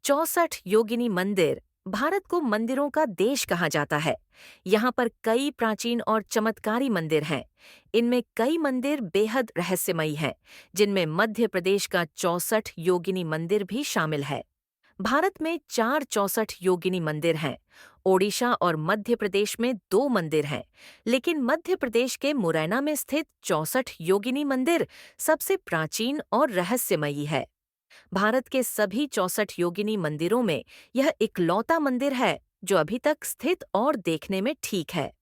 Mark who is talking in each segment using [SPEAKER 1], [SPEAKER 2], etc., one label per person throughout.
[SPEAKER 1] 64 योगिनी मंदिर भारत को मंदिरों का देश कहा जाता है। यहाँ पर कई प्राचीन और चमत्कारी मंदिर हैं। इनमें कई मंदिर बेहद रहस्यमयी हैं, जिनमें मध्य प्रदेश का 64 योगिनी मंदिर भी शामिल है। भारत में 64 योगिनी मंदिर हैं। ओडिशा और मध्य प्रदेश में 2 मंदिर हैं, लेकिन मध्य प्रदेश के मुरैना में स्थित 64 योगिनी मंदिर सबसे प्राचीन और रहस्यमयी है। भारत के सभी 64 योगिनी मंदिरों में यह इकलौता मंदिर है जो अभी तक स्थित और देखने में ठीक है।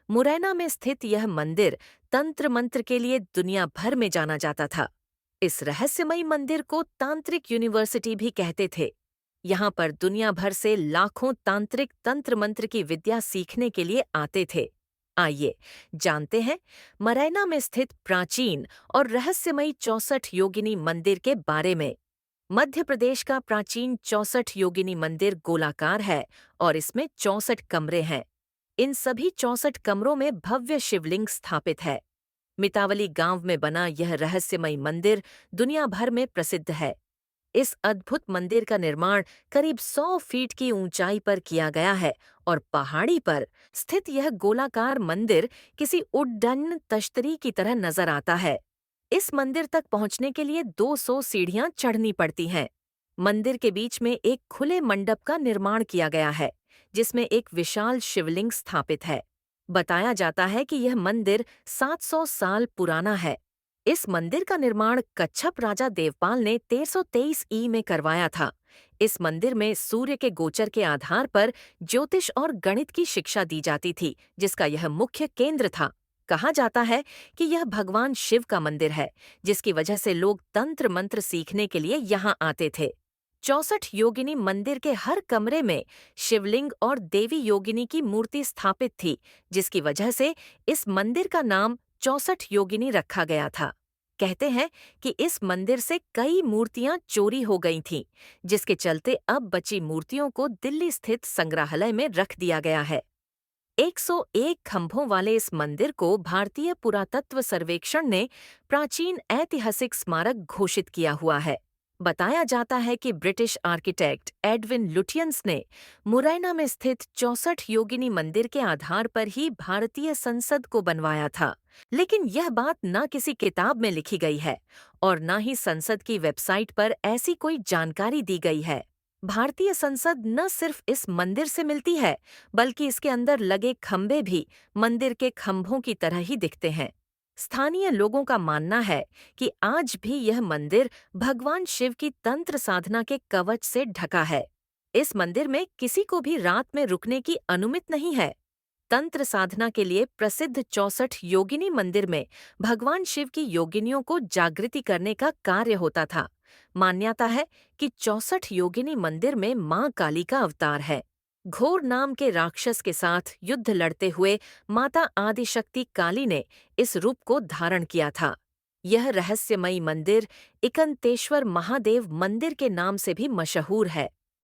[SPEAKER 1] मुरैना में स्थित यह मंदिर तंत्र मंत्र के लिए दुनिया भर में जाना जाता था। इस रहस्यमयी मंदिर को तांत्रिक यूनिवर्सिटी भी कहते थे। यहाँ पर दुनिया भर से लाखों तांत्रिक तंत्र मंत्र की विद्या सीखने के लिए आते थे। आइए जानते हैं मुरैना में स्थित प्राचीन और रहस्यमयी 64 योगिनी मंदिर के बारे में। मध्य प्रदेश का प्राचीन 64 योगिनी मंदिर गोलाकार है और इसमें 64 कमरे हैं। इन सभी 64 कमरों में भव्य शिवलिंग स्थापित है। मितावली गांव में बना यह रहस्यमयी मंदिर दुनिया भर में प्रसिद्ध है। इस अद्भुत मंदिर का निर्माण करीब 100 फीट की ऊंचाई पर किया गया है और पहाड़ी पर स्थित यह गोलाकार मंदिर किसी उड्डयन तश्तरी की तरह नजर आता है। इस मंदिर तक पहुंचने के लिए 200 सीढ़ियां चढ़नी पड़ती हैं। मंदिर के बीच में एक खुले मंडप का निर्माण किया गया है, जिसमें एक विशाल शिवलिंग स्थापित है। बताया जाता है कि यह मंदिर 700 साल पुराना है। इस मंदिर का निर्माण कच्छप राजा देवपाल ने 1323 में करवाया था। इस मंदिर में सूर्य के गोचर के आधार पर ज्योतिष और गणित की शिक्षा दी जाती थी, जिसका यह मुख्य केंद्र था। कहा जाता है कि यह भगवान शिव का मंदिर है, जिसकी वजह से लोग तंत्र मंत्र सीखने के लिए यहाँ आते थे। 64 योगिनी मंदिर के हर कमरे में शिवलिंग और देवी योगिनी की मूर्ति स्थापित थी, जिसकी वजह से इस मंदिर का नाम 64 योगिनी रखा गया था। कहते हैं कि इस मंदिर से कई मूर्तियां चोरी हो गई थीं, जिसके चलते अब बची मूर्तियों को दिल्ली स्थित संग्रहालय में रख दिया गया है। 101 खंभों वाले इस मंदिर को भारतीय पुरातत्व सर्वेक्षण ने प्राचीन ऐतिहासिक स्मारक घोषित किया हुआ है। बताया जाता है कि ब्रिटिश आर्किटेक्ट एडविन लुटियंस ने मुरैना में स्थित 64 योगिनी मंदिर के आधार पर ही भारतीय संसद को बनवाया था। लेकिन यह बात न किसी किताब में लिखी गई है और न ही संसद की वेबसाइट पर ऐसी कोई जानकारी दी गई है। भारतीय संसद न सिर्फ इस मंदिर से मिलती है, बल्कि इसके अंदर लगे खंभे भी मंदिर के खंभों की तरह ही दिखते हैं। स्थानीय लोगों का मानना है कि आज भी यह मंदिर भगवान शिव की तंत्र साधना के कवच से ढका है। इस मंदिर में किसी को भी रात में रुकने की अनुमति नहीं है। तंत्र साधना के लिए प्रसिद्ध 64 योगिनी मंदिर में भगवान शिव की योगिनियों को जागृति करने का कार्य होता था। मान्यता है कि 64 योगिनी मंदिर में मां काली का अवतार है। घोर नाम के राक्षस के साथ युद्ध लड़ते हुए माता आदिशक्ति काली ने इस रूप को धारण किया था। यह रहस्यमयी मंदिर इकंतेश्वर महादेव मंदिर के नाम से भी मशहूर है।